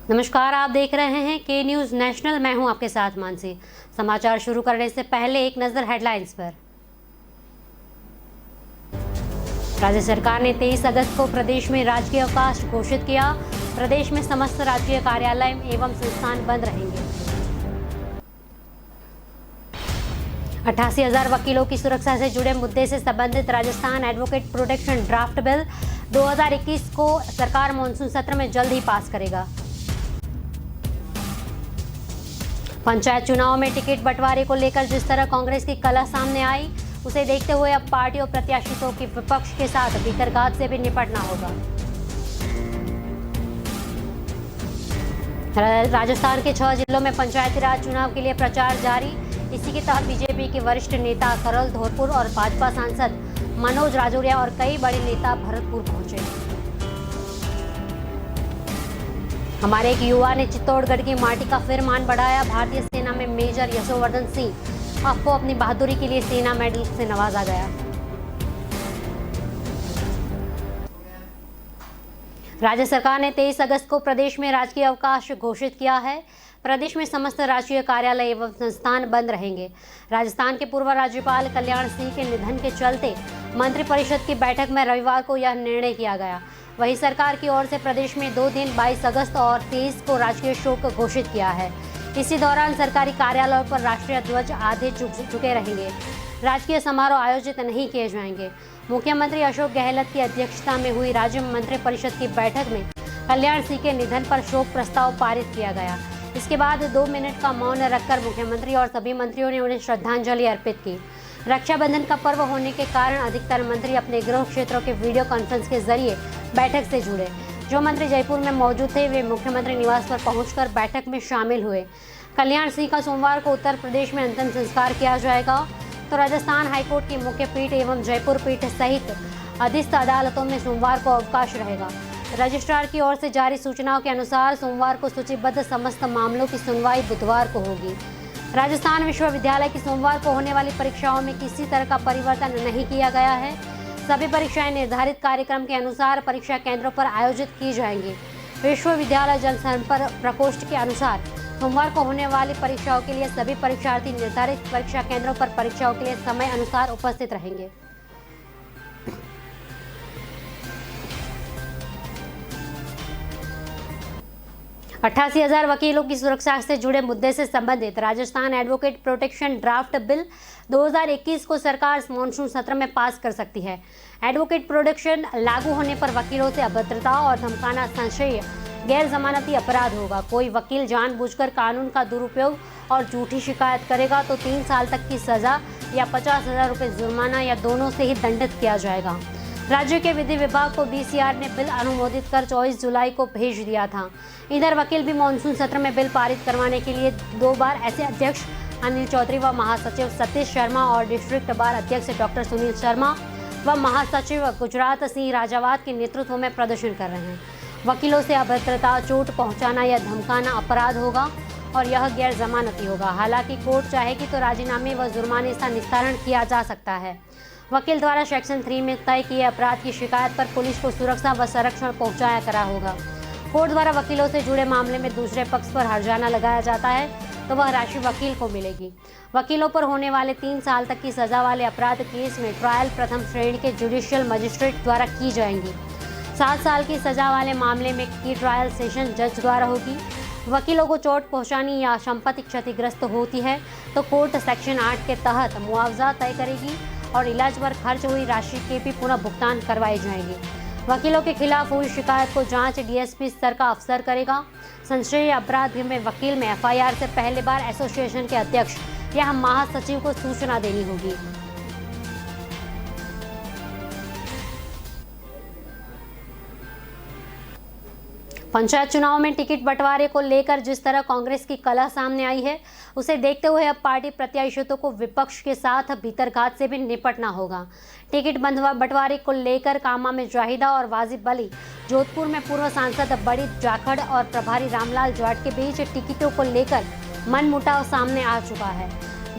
नमस्कार, आप देख रहे हैं के न्यूज़ नेशनल। मैं हूं आपके साथ मानसी। समाचार शुरू करने से पहले एक नजर हेडलाइंस पर। राज्य सरकार ने 23 अगस्त को प्रदेश में राजकीय अवकाश घोषित किया। प्रदेश में समस्त राज्य कार्यालय एवं संस्थान बंद रहेंगे। 88,000 वकीलों की सुरक्षा से जुड़े मुद्दे से संबंधित Rajasthan advocate protection draft bill 2021 को सरकार मानसून सत्र में जल्द ही पास करेगा। पंचायत चुनाव में टिकट बंटवारे को लेकर जिस तरह कांग्रेस की कलह सामने आई, उसे देखते हुए अब पार्टी और प्रत्याशियों की विपक्ष के साथ भीतरघात से भी निपटना होगा। राजस्थान के 6 जिलों में पंचायती राज चुनाव के लिए प्रचार जारी। इसी के तहत बीजेपी के वरिष्ठ नेता करल धौरपुर और भाजपा सांसद मनोज राजौरिया और कई बड़े नेता भरतपुर पहुंचे। हमारे एक युवा ने चित्तौड़गढ़ की माटी का फिर मान बढ़ाया। भारतीय सेना में मेजर यशोवर्धन सिंह को अपनी बहादुरी के लिए सेना मेडल से नवाजा गया। राज्य सरकार ने 23 अगस्त को प्रदेश में राजकीय अवकाश घोषित किया है। प्रदेश में समस्त राष्ट्रीय कार्यालय एवं संस्थान बंद रहेंगे। राजस्थान के पूर्व राज्यपाल कल्याण सिंह के निधन के चलते मंत्रिपरिषद की बैठक में रविवार को यह निर्णय किया गया। वहीं सरकार की ओर से प्रदेश में 2 दिन 22 अगस्त और 23 को राजकीय शोक घोषित किया है। इसी दौरान सरकारी कार्यालयों पर राष्ट्रीय ध्वज आधे झुके रहेंगे। राजकीय समारोह आयोजित नहीं किए जाएंगे। मुख्यमंत्री अशोक गहलोत की अध्यक्षता में हुई राज्य मंत्रिपरिषद की बैठक में कल्याण सिंह के निधन पर शोक प्रस्ताव पारित किया गया। इसके बाद 2 मिनट का मौन रखकर मुख्यमंत्री और सभी मंत्रियों ने उन्हें श्रद्धांजलि अर्पित की। रक्षाबंधन का पर्व होने के कारण अधिकतर मंत्री अपने गृह क्षेत्रों के वीडियो कॉन्फ्रेंस के जरिए बैठक से जुड़े। जो मंत्री जयपुर में मौजूद थे, वे मुख्यमंत्री निवास पर पहुंचकर बैठक में शामिल हुए। कल्याण सिंह का सोमवार को उत्तर प्रदेश में अंतिम संस्कार किया जाएगा, तो राजस्थान हाईकोर्ट की मुख्य पीठ एवं जयपुर पीठ सहित अधीनस्थ अदालतों में सोमवार को अवकाश रहेगा। रजिस्ट्रार की ओर से जारी सूचनाओं के अनुसार सोमवार को सूचीबद्ध समस्त मामलों की सुनवाई बुधवार को होगी। राजस्थान विश्वविद्यालय की सोमवार को होने वाली परीक्षाओं में किसी तरह का परिवर्तन नहीं किया गया है। सभी परीक्षाएं निर्धारित कार्यक्रम के अनुसार परीक्षा केंद्रों पर आयोजित की जाएंगी। विश्वविद्यालय जनसंपर्क प्रकोष्ठ के अनुसार सोमवार को होने वाली परीक्षाओं के लिए सभी परीक्षार्थी निर्धारित परीक्षा केंद्रों पर परीक्षाओं के लिए समय अनुसार उपस्थित रहेंगे। अट्ठासी 88,000 वकीलों की सुरक्षा से जुड़े मुद्दे से संबंधित Rajasthan advocate protection draft bill 2021 को सरकार मानसून सत्र में पास कर सकती है। एडवोकेट प्रोटेक्शन लागू होने पर वकीलों से अभद्रता और धमकाना संशय गैर जमानती अपराध होगा। कोई वकील जानबूझकर कानून का दुरुपयोग और झूठी शिकायत करेगा तो 3 साल तक की सजा या 50,000 रुपये जुर्माना या दोनों से ही दंडित किया जाएगा। राज्य के विधि विभाग को बीसीआर ने बिल अनुमोदित कर 24 जुलाई को भेज दिया था। इधर वकील भी मानसून सत्र में बिल पारित करवाने के लिए 2 बार ऐसे अध्यक्ष अनिल चौधरी व महासचिव सतीश शर्मा और डिस्ट्रिक्ट बार अध्यक्ष डॉक्टर सुनील शर्मा व महासचिव गुजरात सिंह राजावत के नेतृत्व में प्रदर्शन कर रहे हैं। वकीलों से अभद्रता, चोट पहुंचाना या धमकाना अपराध होगा और यह गैर जमानती होगा। हालांकि कोर्ट चाहेगी तो राजीनामे व जुर्माने का निस्तारण किया जा सकता है। वकील द्वारा सेक्शन 3 में तय किए अपराध की शिकायत पर पुलिस को सुरक्षा व संरक्षण पहुंचाया करा होगा। कोर्ट द्वारा वकीलों से जुड़े मामले में दूसरे पक्ष पर हर्जाना लगाया जाता है तो वह राशि वकील को मिलेगी। वकीलों पर होने वाले 3 साल तक की सजा वाले अपराध केस में ट्रायल प्रथम श्रेणी के जुडिशियल मजिस्ट्रेट द्वारा की जाएंगी। 7 साल की सजा वाले मामले में की ट्रायल सेशन जज द्वारा होगी। वकीलों को चोट पहुंचानी या संपत्ति क्षतिग्रस्त होती है तो कोर्ट सेक्शन 8 के तहत मुआवजा तय करेगी और इलाज पर खर्च हुई राशि के भी पुनः भुगतान करवाई जाएगी। वकीलों के खिलाफ हुई शिकायत को जांच डीएसपी स्तर का अफसर करेगा। संशय अपराध में वकील में एफआईआर से पहले बार एसोसिएशन के अध्यक्ष या महासचिव को सूचना देनी होगी। पंचायत चुनाव में टिकट बंटवारे को लेकर जिस तरह कांग्रेस की कलह सामने आई है, उसे देखते हुए अब पार्टी प्रत्याशियों को विपक्ष के साथ भीतरघात से भी निपटना होगा। टिकट बंटवारे को लेकर कामा में जाहिदा और वाजिब अली, जोधपुर में पूर्व सांसद बड़ी जाखड़ और प्रभारी रामलाल जाट के बीच टिकटों को लेकर मनमुटाव सामने आ चुका है।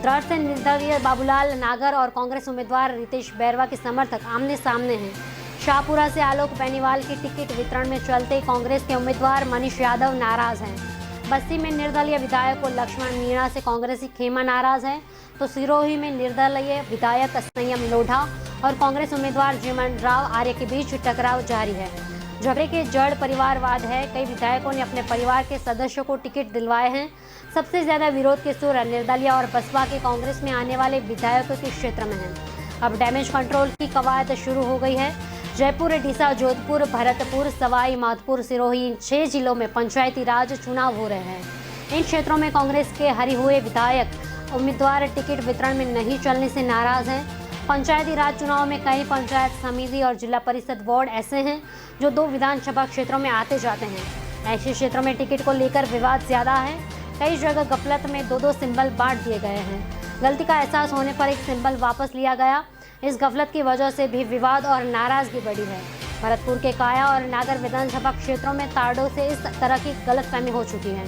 द्रढ़ से निर्दलीय बाबूलाल नागर और कांग्रेस उम्मीदवार रितेश बैरवा के समर्थक आमने सामने हैं। शाहपुरा से आलोक बेनीवाल की टिकट वितरण में चलते कांग्रेस के उम्मीदवार मनीष यादव नाराज हैं। बस्ती में निर्दलीय विधायक को लक्ष्मण मीणा से कांग्रेसी खेमा नाराज है, तो सिरोही में निर्दलीय विधायक संयम लोढ़ा और कांग्रेस उम्मीदवार जीवन राव आर्य के बीच टकराव जारी है। झगड़े के जड़ परिवारवाद है। कई विधायकों ने अपने परिवार के सदस्यों को टिकट दिलवाए हैं। सबसे ज्यादा विरोध के सुर निर्दलीय और बसपा के कांग्रेस में आने वाले विधायकों के क्षेत्र में है। अब डैमेज कंट्रोल की कवायद शुरू हो गई है। जयपुर, डीसा, जोधपुर, भरतपुर, सवाई माधोपुर, सिरोही इन 6 जिलों में पंचायती राज चुनाव हो रहे हैं। इन क्षेत्रों में कांग्रेस के हरे हुए विधायक उम्मीदवार टिकट वितरण में नहीं चलने से नाराज हैं। पंचायती राज चुनाव में कई पंचायत समिति और जिला परिषद वार्ड ऐसे हैं जो 2 विधानसभा क्षेत्रों में आते जाते हैं। ऐसे क्षेत्रों में टिकट को लेकर विवाद ज्यादा है। कई जगह गफलत में 2-2 सिंबल बांट दिए गए हैं। गलती का एहसास होने पर एक सिंबल वापस लिया गया। इस गफलत की वजह से भी विवाद और नाराजगी बढ़ी है। भरतपुर के काया और नागर विधानसभा क्षेत्रों में ताड़ों से इस तरह की गलतफहमी हो चुकी है।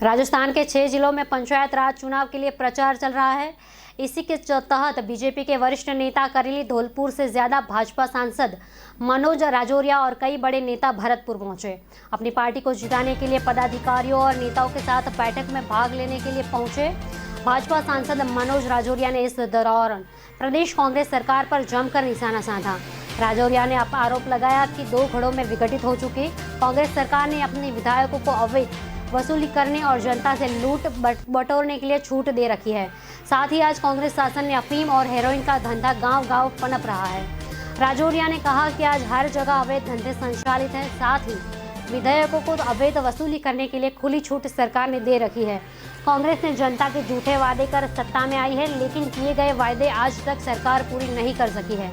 राजस्थान के 6 जिलों में पंचायत राज चुनाव के लिए प्रचार चल रहा है। इसी के तहत बीजेपी के वरिष्ठ नेता करेली धौलपुर से ज्यादा भाजपा सांसद मनोज राजौरिया और कई बड़े नेता भरतपुर पहुंचे। अपनी पार्टी को जिताने के लिए पदाधिकारियों और नेताओं के साथ बैठक में भाग लेने के लिए पहुंचे। भाजपा सांसद मनोज राजौरिया ने इस दौरान प्रदेश कांग्रेस सरकार पर जमकर निशाना साधा। राजौरिया ने आरोप लगाया कि 2 घड़ों में विघटित हो चुकी कांग्रेस सरकार ने अपने विधायकों को अवैध वसूली करने और जनता से लूट बटोरने के लिए छूट दे रखी है। साथ ही आज कांग्रेस शासन में अफीम और हेरोइन का धंधा गांव-गांव पनप रहा है। राजौरिया ने कहा कि आज हर जगह अवैध धंधे संचालित हैं। साथ ही विधायकों को अवैध वसूली करने के लिए खुली छूट सरकार ने दे रखी है। कांग्रेस ने जनता के झूठे वादे कर सत्ता में आई है, लेकिन किए गए वायदे आज तक सरकार पूरी नहीं कर सकी है।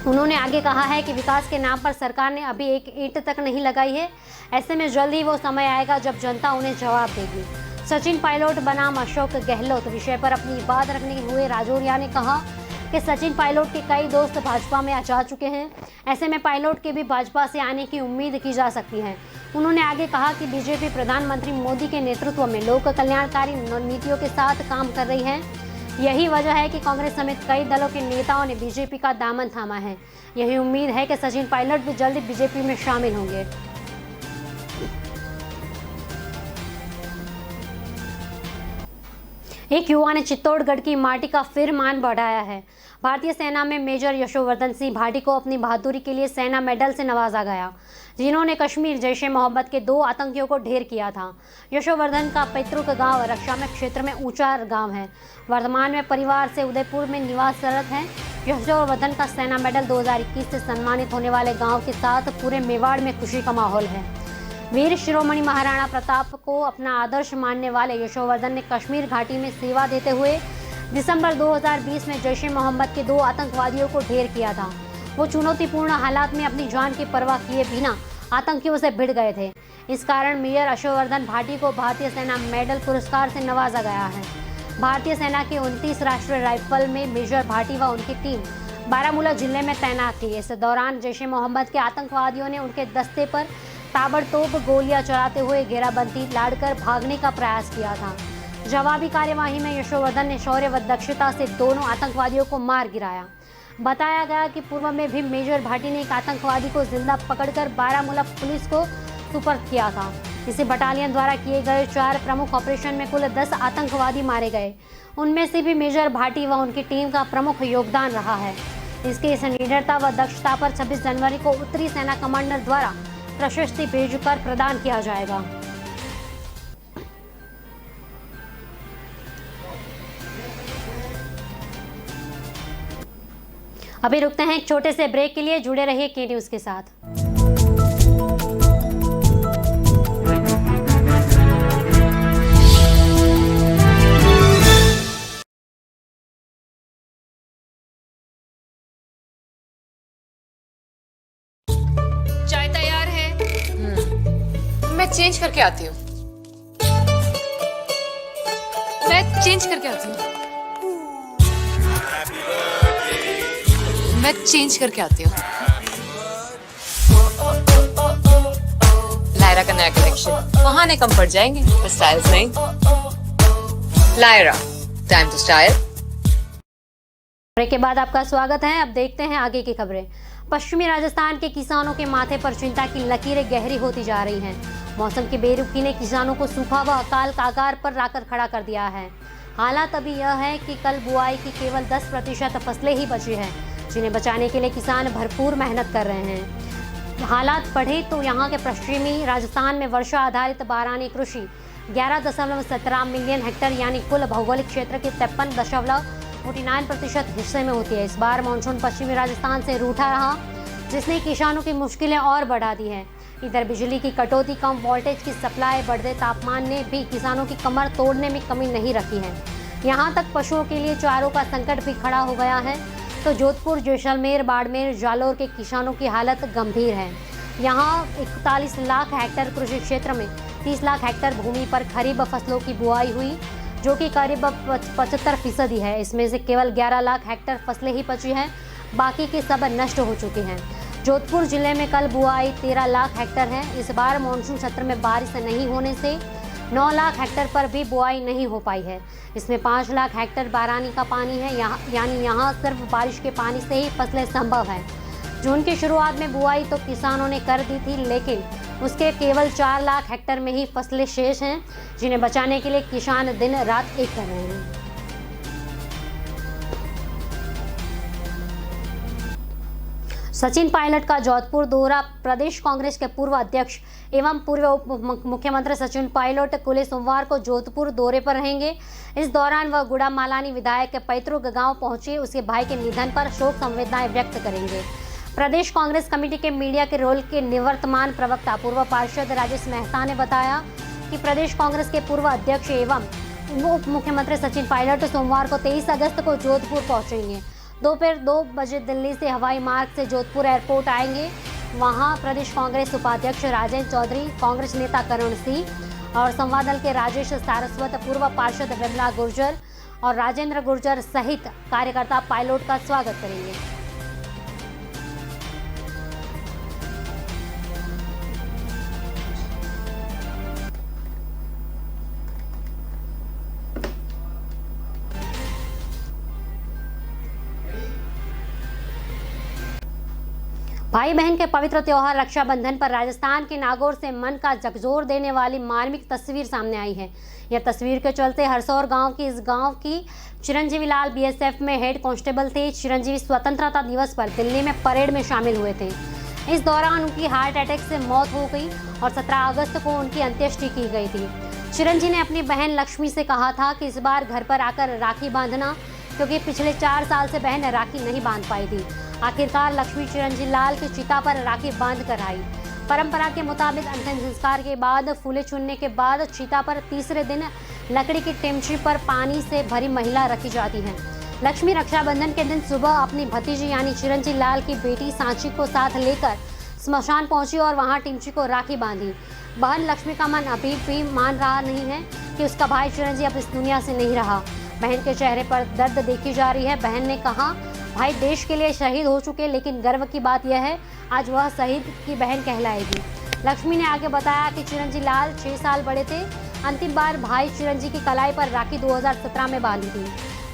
उन्होंने आगे कहा है कि विकास के नाम पर सरकार ने अभी एक ईंट तक नहीं लगाई है। ऐसे में जल्द ही वो समय आएगा जब जनता उन्हें जवाब देगी। सचिन पायलट बनाम अशोक गहलोत विषय पर अपनी बात रखने हुए राजौरिया ने कहा कि सचिन पायलट के कई दोस्त भाजपा में जा चुके हैं। ऐसे में पायलट के भी भाजपा से आने की उम्मीद की जा सकती है। उन्होंने आगे कहा कि बीजेपी प्रधानमंत्री मोदी के नेतृत्व में लोक कल्याणकारी नीतियों के साथ काम कर रही है। यही वजह है कि कांग्रेस समेत कई दलों के नेताओं ने बीजेपी का दामन थामा है। यही उम्मीद है कि सचिन पायलट भी जल्दी बीजेपी में शामिल होंगे। एक युवा ने चित्तौड़गढ़ की माटी का फिर मान बढ़ाया है। भारतीय सेना में मेजर यशोवर्धन सिंह भाटी को अपनी बहादुरी के लिए सेना मेडल से नवाजा गया, जिन्होंने कश्मीर जैश-ए-मोहम्मद के 2 आतंकियों को ढेर किया था। यशोवर्धन का पैतृक गांव रक्षामय क्षेत्र में ऊंचा गांव है। वर्तमान में परिवार से उदयपुर में निवासरत है। यशोवर्धन का सेना मेडल 2021 से सम्मानित होने वाले गांव के साथ पूरे मेवाड़ में खुशी का माहौल है। वीर शिरोमणि महाराणा प्रताप को अपना आदर्श मानने वाले यशोवर्धन ने कश्मीर घाटी में सेवा देते हुए दिसंबर 2020 में जैश-ए-मोहम्मद के 2 आतंकवादियों को ढेर किया था। वो चुनौतीपूर्ण हालात में अपनी जान की परवाह किए बिना आतंकियों से भिड़ गए थे। इस कारण मेजर यशोवर्धन भाटी को भारतीय सेना मेडल पुरस्कार से नवाजा गया है। भारतीय सेना के 29 राष्ट्रीय राइफल में मेजर भाटी व उनकी टीम बारामूला जिले में तैनात थी। इस दौरान जैश-ए-मोहम्मद के आतंकवादियों ने उनके दस्ते पर ताबड़तोड़ गोलियां चलाते हुए घेराबंदी लाड़कर भागने का प्रयास किया था। जवाबी कार्यवाही में यशोवर्धन ने शौर्य व दक्षता से दोनों आतंकवादियों को मार गिराया। बताया गया कि पूर्व में भी मेजर भाटी ने एक आतंकवादी को जिंदा पकड़कर बारामूला पुलिस को सुपर्द किया था। इसी बटालियन द्वारा किए गए 4 प्रमुख ऑपरेशन में कुल 10 आतंकवादी मारे गए। उनमें से भी मेजर भाटी व उनकी टीम का प्रमुख योगदान रहा है। इसके इस निडरता व दक्षता पर 26 जनवरी को उत्तरी सेना कमांडर द्वारा प्रशस्ति भेजकर प्रदान किया जाएगा। अभी रुकते हैं एक छोटे से ब्रेक के लिए। जुड़े रहिए के न्यूज़ के साथ। चाय तैयार है। मैं चेंज करके आती हूँ। मैं चेंज करके आती हूँ। लायरा लायरा का नया कलेक्शन बहाने कम पड़ जाएंगे, पर स्टाइल्स नहीं। Lyra, time to style. Break के बाद आपका स्वागत है। अब देखते हैं आगे की खबरें। पश्चिमी राजस्थान के किसानों के माथे पर चिंता की लकीरें गहरी होती जा रही हैं। मौसम की बेरुखी ने किसानों को सूखा व अकाल कागार पर लाकर खड़ा कर दिया है। हालात अभी यह है कि कल बुआई की केवल 10% फसलें ही बची हैं, जिन्हें बचाने के लिए किसान भरपूर मेहनत कर रहे हैं। हालात बढ़े तो यहाँ के पश्चिमी राजस्थान में वर्षा आधारित बारानी कृषि 11.17 मिलियन हेक्टेयर यानी कुल भौगोलिक क्षेत्र के 53.49% हिस्से में होती है। इस बार मानसून पश्चिमी राजस्थान से रूठा रहा, जिसने किसानों की मुश्किलें और बढ़ा दी है। इधर बिजली की कटौती, कम वोल्टेज की सप्लाई, बढ़ते तापमान ने भी किसानों की कमर तोड़ने में कमी नहीं रखी है। यहाँ तक पशुओं के लिए चारों का संकट भी खड़ा हो गया है। तो जोधपुर, जैसलमेर, बाड़मेर, जालोर के किसानों की हालत गंभीर है। यहाँ 41 लाख हेक्टेयर कृषि क्षेत्र में 30 लाख हेक्टेयर भूमि पर खरीफ फसलों की बुआई हुई, जो कि करीब 75% है। इसमें से केवल 11 लाख हेक्टेयर फसलें ही बची हैं, बाकी के सब नष्ट हो चुके हैं। जोधपुर जिले में कल बुआई 13 लाख हेक्टेयर है। इस बार मानसून सत्र में बारिश नहीं होने से 9 लाख हेक्टेयर पर भी बुआई नहीं हो पाई है। इसमें 5 लाख हेक्टेयर बारानी का पानी है, यानी यहाँ सिर्फ बारिश के पानी से ही फसलें संभव है। जून की शुरुआत में बुआई तो किसानों ने कर दी थी, लेकिन उसके केवल 4 लाख हेक्टेयर में ही फसलें शेष हैं, जिन्हें बचाने के लिए किसान दिन रात एक कर रहे हैं। सचिन पायलट का जोधपुर दौरा। प्रदेश कांग्रेस के पूर्व अध्यक्ष एवं पूर्व उप मुख्यमंत्री सचिन पायलट कल सोमवार को जोधपुर दौरे पर रहेंगे। इस दौरान वह गुड़ा मालानी विधायक के पैतृक गांव पहुंचे उसके भाई के निधन पर शोक संवेदनाएं व्यक्त करेंगे। प्रदेश कांग्रेस कमेटी के मीडिया के रोल के निवर्तमान प्रवक्ता पूर्व पार्षद राजेश मेहता ने बताया कि प्रदेश कांग्रेस के पूर्व अध्यक्ष एवं उप मुख्यमंत्री सचिन पायलट सोमवार को 23 अगस्त को जोधपुर पहुंचेंगे। दोपहर 2 बजे दिल्ली से हवाई मार्ग से जोधपुर एयरपोर्ट आएंगे। वहां प्रदेश कांग्रेस उपाध्यक्ष राजेंद्र चौधरी, कांग्रेस नेता करण सिंह और संवाद दल के राजेश सारस्वत, पूर्व पार्षद विमला गुर्जर और राजेंद्र गुर्जर सहित कार्यकर्ता पायलट का स्वागत करेंगे। भाई बहन के पवित्र त्योहार रक्षाबंधन पर राजस्थान के नागौर से मन का झकझोर देने वाली मार्मिक तस्वीर सामने आई है। यह तस्वीर के चलते हरसौर गांव की इस गांव की चिरंजीवी लाल बीएसएफ में हेड कांस्टेबल थे। चिरंजीवी स्वतंत्रता दिवस पर दिल्ली में परेड में शामिल हुए थे। इस दौरान उनकी हार्ट अटैक से मौत हो गई और 17 अगस्त को उनकी अंत्येष्टि की गई थी। चिरंजी ने अपनी बहन लक्ष्मी से कहा था कि इस बार घर पर आकर राखी बांधना, क्योंकि पिछले 4 साल से बहन राखी नहीं बांध पाई थी। आखिरकार लक्ष्मी चिरंजी लाल की चिता पर राखी बांध कर आई। परंपरा के मुताबिक अंतिम संस्कार के बाद फूले चुनने के बाद चिता पर तीसरे दिन लकड़ी की टिमची पर पानी से भरी महिला रखी जाती है। लक्ष्मी रक्षाबंधन के दिन सुबह अपनी भतीजी यानी चिरंजी लाल की बेटी सांची को साथ लेकर स्मशान पहुंची और वहां टिमची को राखी बांधी। बहन लक्ष्मी का मन अभी भी मान रहा नहीं है कि उसका भाई चिरंजी अब इस दुनिया से नहीं रहा। बहन के चेहरे पर दर्द देखी जा रही है। बहन ने कहा, भाई देश के लिए शहीद हो चुके, लेकिन गर्व की बात यह है आज वह शहीद की बहन कहलाएगी। लक्ष्मी ने आगे बताया कि चिरंजी लाल 6 साल बड़े थे। अंतिम बार भाई चिरंजी की कलाई पर राखी 2017 में बांधी थी।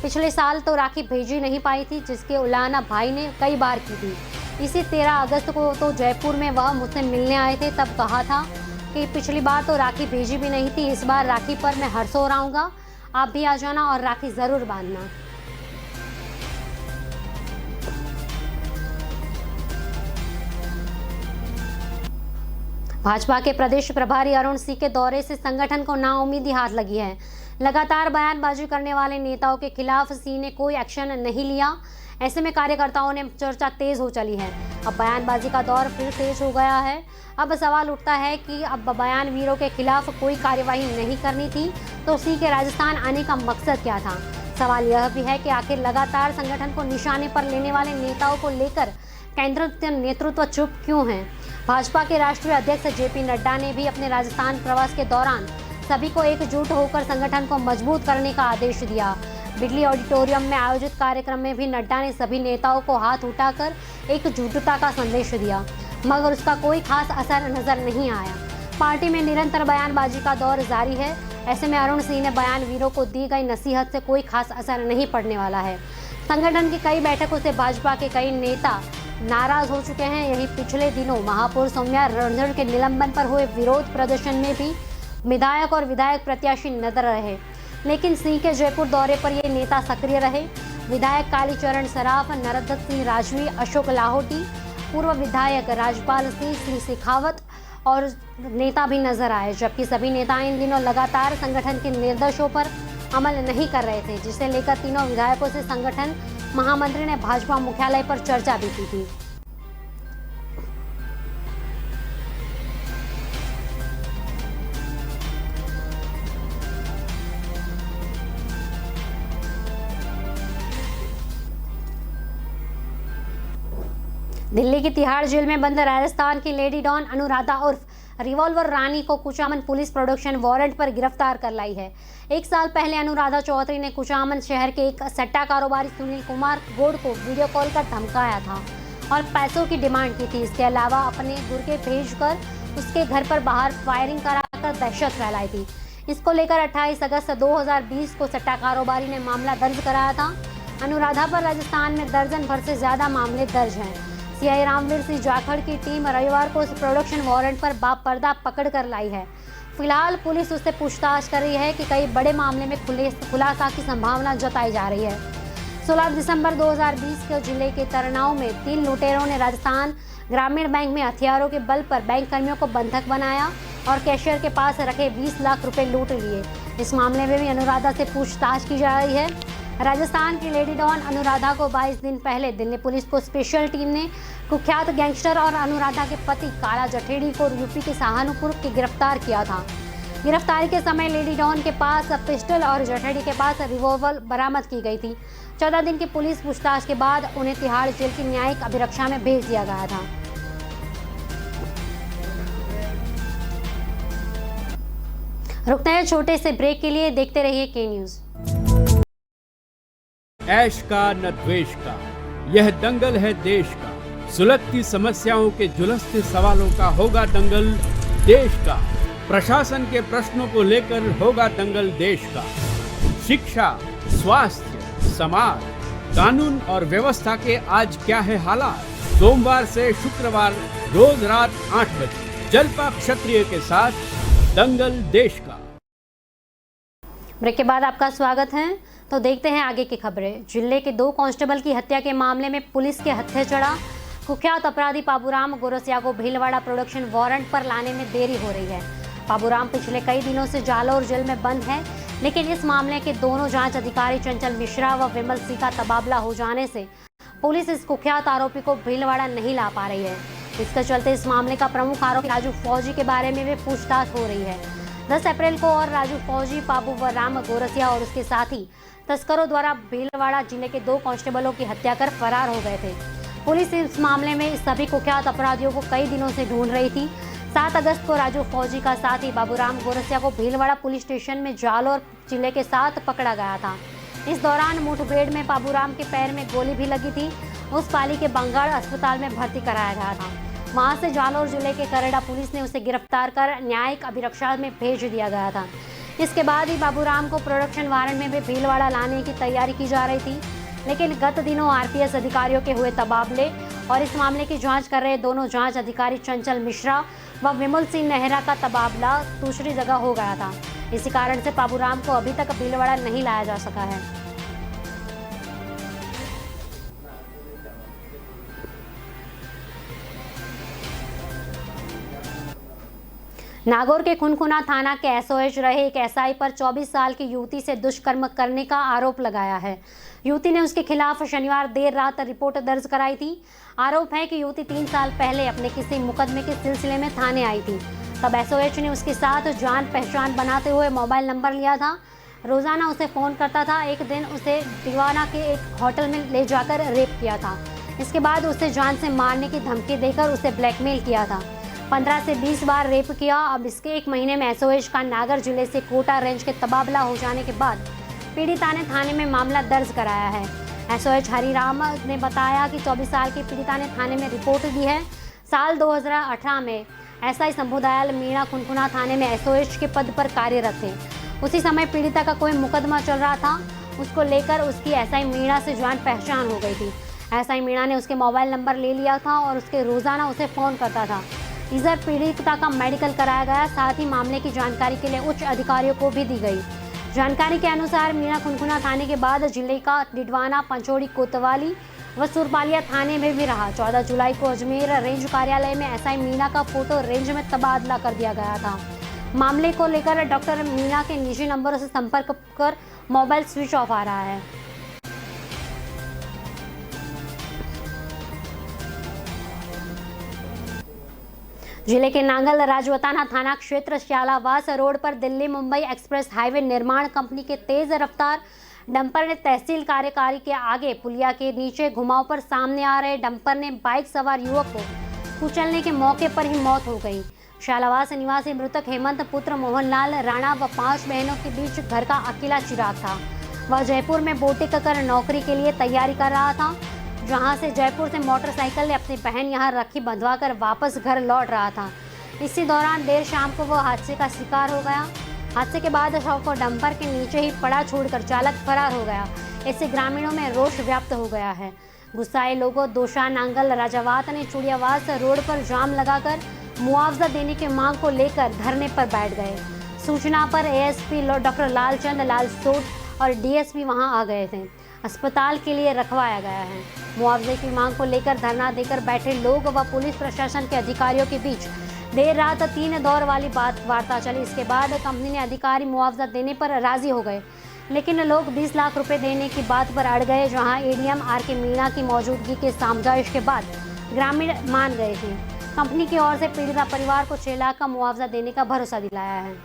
पिछले साल तो राखी भेजी नहीं पाई थी, जिसके उलाहना भाई ने कई बार की थी। इसी 13 अगस्त को तो जयपुर में वह मुझसे मिलने आए थे, तब कहा था कि पिछली बार तो राखी भेजी भी नहीं थी, इस बार राखी पर मैं हरसौर आऊँगा, आप भी आ जाना और राखी ज़रूर बांधना। भाजपा के प्रदेश प्रभारी अरुण सिंह के दौरे से संगठन को नाउम्मीदी हाथ लगी है। लगातार बयानबाजी करने वाले नेताओं के खिलाफ सिंह ने कोई एक्शन नहीं लिया। ऐसे में कार्यकर्ताओं ने चर्चा तेज हो चली है। अब बयानबाजी का दौर फिर तेज हो गया है। अब सवाल उठता है कि अब बयानवीरों के खिलाफ कोई कार्यवाही नहीं करनी थी तो सिंह के राजस्थान आने का मकसद क्या था। सवाल यह भी है कि आखिर लगातार संगठन को निशाने पर लेने वाले नेताओं को लेकर केंद्रीय नेतृत्व चुप क्यों है। भाजपा के राष्ट्रीय अध्यक्ष जेपी नड्डा ने भी अपने राजस्थान प्रवास के दौरान सभी को एकजुट होकर संगठन को मजबूत करने का आदेश दिया। बिजली ऑडिटोरियम में आयोजित कार्यक्रम में भी नड्डा ने सभी नेताओं को हाथ उठाकर एकजुटता का संदेश दिया, मगर उसका कोई खास असर नजर नहीं आया। पार्टी में निरंतर बयानबाजी का दौर जारी है। ऐसे में अरुण सिंह ने बयानवीरों को दी गई नसीहत से कोई खास असर नहीं पड़ने वाला है। संगठन की कई बैठकों से भाजपा के कई नेता नाराज हो चुके हैं। यही पिछले दिनों महापौर सौम्या रंजन के निलंबन पर हुए विरोध प्रदर्शन में भी विधायक और विधायक प्रत्याशी नजर रहे, लेकिन सिंह के जयपुर दौरे पर ये नेता सक्रिय रहे। विधायक कालीचरण सराफ, नरदत्त सिंह राजवी, अशोक लाहोटी, पूर्व विधायक राजपाल सिंह शेखावत और नेता भी नजर आए, जबकि सभी नेता इन दिनों लगातार संगठन के निर्देशों पर अमल नहीं कर रहे थे, जिसे लेकर तीनों विधायकों से संगठन महामंत्री ने भाजपा मुख्यालय पर चर्चा भी की थी। दिल्ली की तिहाड़ जेल में बंद राजस्थान की लेडी डॉन अनुराधा उर्फ रिवॉल्वर रानी को कुचामन पुलिस प्रोडक्शन वारंट पर गिरफ्तार कर लाई है। 1 साल पहले अनुराधा चौधरी ने कुचामन शहर के एक सट्टा कारोबारी सुनील कुमार गोड को वीडियो कॉल कर धमकाया था और पैसों की डिमांड की थी। इसके अलावा अपने गुर्गे भेजकर उसके घर पर बाहर फायरिंग कराकर दहशत फैलाई थी। इसको लेकर 28 अगस्त 2020 को सट्टा कारोबारी ने मामला दर्ज कराया था। अनुराधा पर राजस्थान में दर्जन भर से ज्यादा मामले दर्ज हैं। सीआई रामवीर सिंह जाखड़ की टीम रविवार को इस प्रोडक्शन वारंट पर बापर्दा पकड़ कर लाई है। फिलहाल पुलिस उससे पूछताछ कर रही है कि कई बड़े मामले में खुलासा की संभावना जताई जा रही है। 16 दिसंबर 2020 को जिले के तरनाऊ में 3 लुटेरों ने राजस्थान ग्रामीण बैंक में हथियारों के बल पर बैंक कर्मियों को बंधक बनाया और कैशियर के पास रखे 20 लाख रुपए लूट लिए। इस मामले में भी अनुराधा से पूछताछ की जा रही है। राजस्थान की लेडी डॉन अनुराधा को 22 दिन पहले दिल्ली पुलिस को स्पेशल टीम ने कुख्यात गैंगस्टर और अनुराधा के पति काला जठेड़ी को यूपी के सहारनपुर के गिरफ्तार किया था। गिरफ्तारी के समय लेडी डॉन के पास पिस्टल और जठेड़ी के पास रिवॉल्वर बरामद की गई थी। 14 दिन की पुलिस पूछताछ के बाद उन्हें तिहाड़ जेल की न्यायिक अभिरक्षा में भेज दिया गया था। रुकते हैं छोटे से ब्रेक के लिए, देखते रहिए के न्यूज। ऐश का न द्वेष का, यह दंगल है देश का। सुलगती समस्याओं के जुलसते सवालों का होगा दंगल देश का। प्रशासन के प्रश्नों को लेकर होगा दंगल देश का। शिक्षा, स्वास्थ्य, समाज, कानून और व्यवस्था के आज क्या है हालात। सोमवार से शुक्रवार रोज रात 8 बजे जलपा क्षत्रिय के साथ दंगल देश का। ब्रेक के बाद आपका स्वागत है। तो देखते हैं आगे की खबरें। जिले के 2 कांस्टेबल की हत्या के मामले में पुलिस के हत्थे चढ़ा। कुख्यात अपराधी बाबूराम गोरसिया को भीलवाड़ा प्रोडक्शन वारंट पर लाने में देरी हो रही है। बाबूराम पिछले कई दिनों से जालौर जेल में बंद है, लेकिन इस मामले के दोनों जांच अधिकारी चंचल मिश्रा व विमल सिंह का तबादला हो जाने से पुलिस इस कुख्यात आरोपी को भीलवाड़ा नहीं ला पा रही है। इसके चलते इस मामले का प्रमुख आरोपी राजू फौजी के बारे में भी पूछताछ हो रही है। 10 अप्रैल को और राजू फौजी, बाबू व राम गोरसिया और उसके साथी तस्करों द्वारा भीलवाड़ा जिले के 2 कांस्टेबलों की हत्या कर फरार हो गए थे। पुलिस इस मामले में सभी कुख्यात अपराधियों को कई दिनों से ढूंढ रही थी। 7 अगस्त को राजू फौजी का साथी बाबूराम गोरसिया को भीलवाड़ा पुलिस स्टेशन में जालौर जिले के साथ पकड़ा गया था। इस दौरान मुठभेड़ में बाबूराम के पैर में गोली भी लगी थी। उस पाली के बंगाड़ अस्पताल में भर्ती कराया गया था। वहां से जालौर जिले के करेड़ा पुलिस ने उसे गिरफ्तार कर न्यायिक अभिरक्षा में भेज दिया गया था। इसके बाद ही बाबूराम को प्रोडक्शन वारंट में भी भीलवाड़ा लाने की तैयारी की जा रही थी, लेकिन गत दिनों आरपीएस अधिकारियों के हुए तबादले और इस मामले की जांच कर रहे दोनों जांच अधिकारी चंचल मिश्रा व विमल सिंह नेहरा का तबादला दूसरी जगह हो गया था। इसी कारण से बाबूराम को अभी तक भीलवाड़ा नहीं लाया जा सका है। नागौर के खुनखुना थाना के एसओएच रहे एक एसआई पर 24 साल की युवती से दुष्कर्म करने का आरोप लगाया है। युवती ने उसके खिलाफ शनिवार देर रात रिपोर्ट दर्ज कराई थी। आरोप है कि युवती 3 साल पहले अपने किसी मुकदमे के सिलसिले में थाने आई थी। तब एसओएच ने उसके साथ जान पहचान बनाते हुए मोबाइल नंबर लिया था। रोजाना उसे फ़ोन करता था। एक दिन उसे दीवाना के एक होटल में ले जाकर रेप किया था। इसके बाद उसे जान से मारने की धमकी देकर उसे ब्लैकमेल किया था। 15 से 20 बार रेप किया। अब इसके 1 महीने में एसओएच का नागर जिले से कोटा रेंज के तबादला हो जाने के बाद पीड़िता ने थाने में मामला दर्ज कराया है। एसओएच हरिराम ने बताया कि 24 साल की पीड़िता ने थाने में रिपोर्ट दी है। साल 2018 में एसआई शंभुदयाल मीणा खुनखुना थाने में एसओएच के पद पर कार्यरत थे। उसी समय पीड़िता का कोई मुकदमा चल रहा था, उसको लेकर उसकी एसआई मीणा से जान पहचान हो गई थी। एसआई मीणा ने उसके मोबाइल नंबर ले लिया था और उसके रोजाना उसे फोन करता था। इधर पीड़िता का मेडिकल कराया गया, साथ ही मामले की जानकारी के लिए उच्च अधिकारियों को भी दी गई। जानकारी के अनुसार मीणा खुनखुना थाने के बाद जिले का डिडवाना, पंचोड़ी, कोतवाली व सुरपालिया थाने में भी रहा। 14 जुलाई को अजमेर रेंज कार्यालय में एसआई मीणा का फोटो रेंज में तबादला कर दिया गया था। मामले को लेकर डॉक्टर मीणा के निजी नंबरों से संपर्क कर मोबाइल स्विच ऑफ आ रहा है। जिले के नांगल राजवताना थाना क्षेत्र श्यालावास रोड पर दिल्ली मुंबई एक्सप्रेस हाईवे निर्माण कंपनी के तेज रफ्तार डंपर ने तहसील कार्यकारी के आगे पुलिया के नीचे घुमाव पर सामने आ रहे डंपर ने बाइक सवार युवक को कुचलने के मौके पर ही मौत हो गई। श्यालावास निवासी मृतक हेमंत पुत्र मोहनलाल राणा व 5 बहनों के बीच घर का अकेला चिराग था। वह जयपुर में बोटिक कर नौकरी के लिए तैयारी कर रहा था, जहां से जयपुर से मोटरसाइकिल ने अपनी बहन यहां रखी बंधवा कर वापस घर लौट रहा था। इसी दौरान देर शाम को वह हादसे का शिकार हो गया। हादसे के बाद शव को डंपर के नीचे ही पड़ा छोड़कर चालक फरार हो गया। इससे ग्रामीणों में रोष व्याप्त हो गया है। गुस्साए लोगों दोशा नांगल राजावात ने चुड़ियावास रोड पर जाम लगाकर मुआवजा देने की मांग को लेकर धरने पर बैठ गए। सूचना पर एएसपी डॉक्टर लालचंद लालसोट और डीएसपी वहां आ गए थे। अस्पताल के लिए रखवाया गया है। मुआवजे की मांग को लेकर धरना देकर बैठे लोग व पुलिस प्रशासन के अधिकारियों के बीच देर रात 3 दौर वाली वार्ता चली। इसके बाद कंपनी ने अधिकारी मुआवजा देने पर राजी हो गए, लेकिन लोग 20 लाख रुपए देने की बात पर अड़ गए, जहां एडीएम आरके मीणा की मौजूदगी के समझाइश के बाद ग्रामीण मान गए थे। कंपनी की ओर से पीड़िता परिवार को 6 लाख का मुआवजा देने का भरोसा दिलाया है।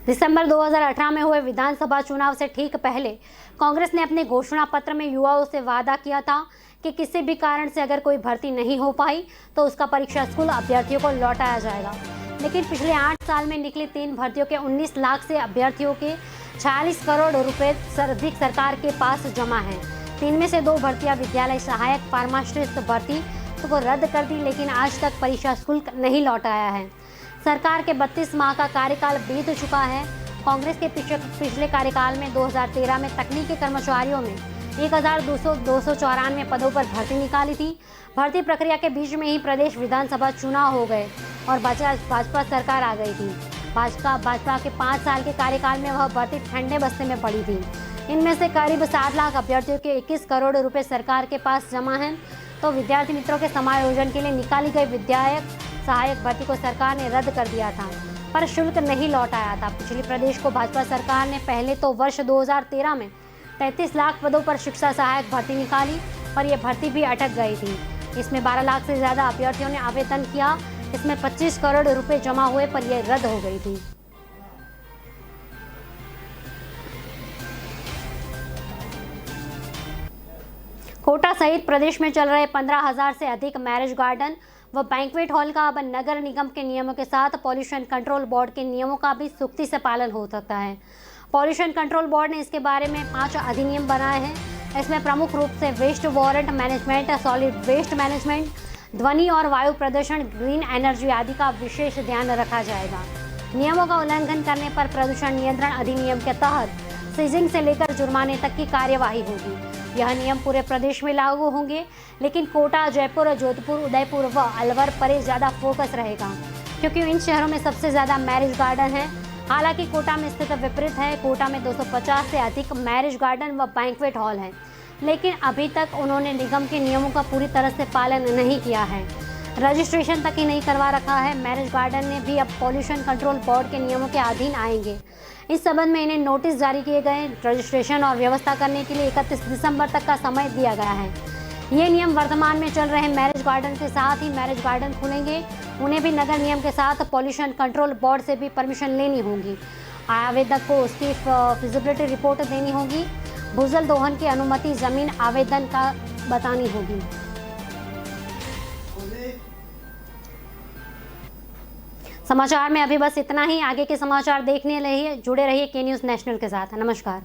दिसंबर 2018 में हुए विधानसभा चुनाव से ठीक पहले कांग्रेस ने अपने घोषणा पत्र में युवाओं से वादा किया था कि किसी भी कारण से अगर कोई भर्ती नहीं हो पाई तो उसका परीक्षा स्कूल अभ्यर्थियों को लौटाया जाएगा। लेकिन पिछले 8 साल में निकली 3 भर्तियों के 19 लाख से अभ्यर्थियों के 46 करोड़ रुपए अधिक सरकार के पास जमा है। 3 में से 2 भर्तियां विद्यालय सहायक फार्मासिस्ट भर्ती को रद्द कर दी, लेकिन आज तक परीक्षा शुल्क नहीं लौटाया है। सरकार के 32 माह का कार्यकाल बीत चुका है। कांग्रेस के पिछले कार्यकाल में 2013 में तकनीकी कर्मचारियों में 1294 पदों पर भर्ती निकाली थी। भर्ती प्रक्रिया के बीच में ही प्रदेश विधानसभा चुनाव हो गए और भाजपा सरकार आ गई थी। भाजपा के 5 साल के कार्यकाल में वह भर्ती ठंडे बस्ते में पड़ी थी। इनमें से करीब 7 लाख अभ्यर्थियों के 21 करोड़ रुपए सरकार के पास जमा हैं। तो विद्यार्थी मित्रों के समायोजन के लिए निकाली गई विद्यालय सहायक भर्ती को सरकार ने रद्द कर दिया था, पर शुल्क नहीं लौटाया था। पिछली प्रदेश को भाजपा सरकार ने पहले तो वर्ष 2013 में 33 लाख पदों पर शिक्षा सहायक भर्ती निकाली, पर यह भर्ती भी अटक गई थी। इसमें 12 लाख से ज्यादा अभ्यर्थियों ने आवेदन किया। इसमें 25 करोड़ रुपए जमा हुए, पर यह रद्द हो गई थी। कोटा सहित प्रदेश में चल रहे 15,000 से अधिक मैरिज गार्डन व बैंक्वेट हॉल का अब नगर निगम के नियमों के साथ पॉल्यूशन कंट्रोल बोर्ड के नियमों का भी सख्ती से पालन हो सकता है। पॉल्यूशन कंट्रोल बोर्ड ने इसके बारे में 5 अधिनियम बनाए हैं। इसमें प्रमुख रूप से वेस्ट वारंट मैनेजमेंट, सॉलिड वेस्ट मैनेजमेंट, ध्वनि और वायु प्रदूषण, ग्रीन एनर्जी आदि का विशेष ध्यान रखा जाएगा। नियमों का उल्लंघन करने पर प्रदूषण नियंत्रण अधिनियम के तहत सीजिंग से लेकर जुर्माने तक की कार्यवाही होगी। यह नियम पूरे प्रदेश में लागू होंगे, लेकिन कोटा, जयपुर, जोधपुर, उदयपुर व अलवर पर ज़्यादा फोकस रहेगा, क्योंकि इन शहरों में सबसे ज़्यादा मैरिज गार्डन है। हालांकि कोटा में स्थिति विपरीत है। कोटा में 250 से अधिक मैरिज गार्डन व बैंक्वेट हॉल हैं, लेकिन अभी तक उन्होंने निगम के नियमों का पूरी तरह से पालन नहीं किया है। रजिस्ट्रेशन तक ही नहीं करवा रखा है। मैरिज गार्डन ने भी अब पॉल्यूशन कंट्रोल बोर्ड के नियमों के अधीन आएंगे। इस संबंध में इन्हें नोटिस जारी किए गए। रजिस्ट्रेशन और व्यवस्था करने के लिए 31 दिसंबर तक का समय दिया गया है। ये नियम वर्तमान में चल रहे मैरिज गार्डन के साथ ही मैरिज गार्डन खुलेंगे। उन्हें भी नगर नियम के साथ पॉल्यूशन कंट्रोल बोर्ड से भी परमिशन लेनी होगी। आवेदक को उसकी फिजिबिलिटी रिपोर्ट देनी होगी। भूजल दोहन की अनुमति जमीन आवेदन का बतानी होगी। समाचार में अभी बस इतना ही। आगे के समाचार देखने रहिए, जुड़े रहिए के न्यूज़ नेशनल के साथ। नमस्कार।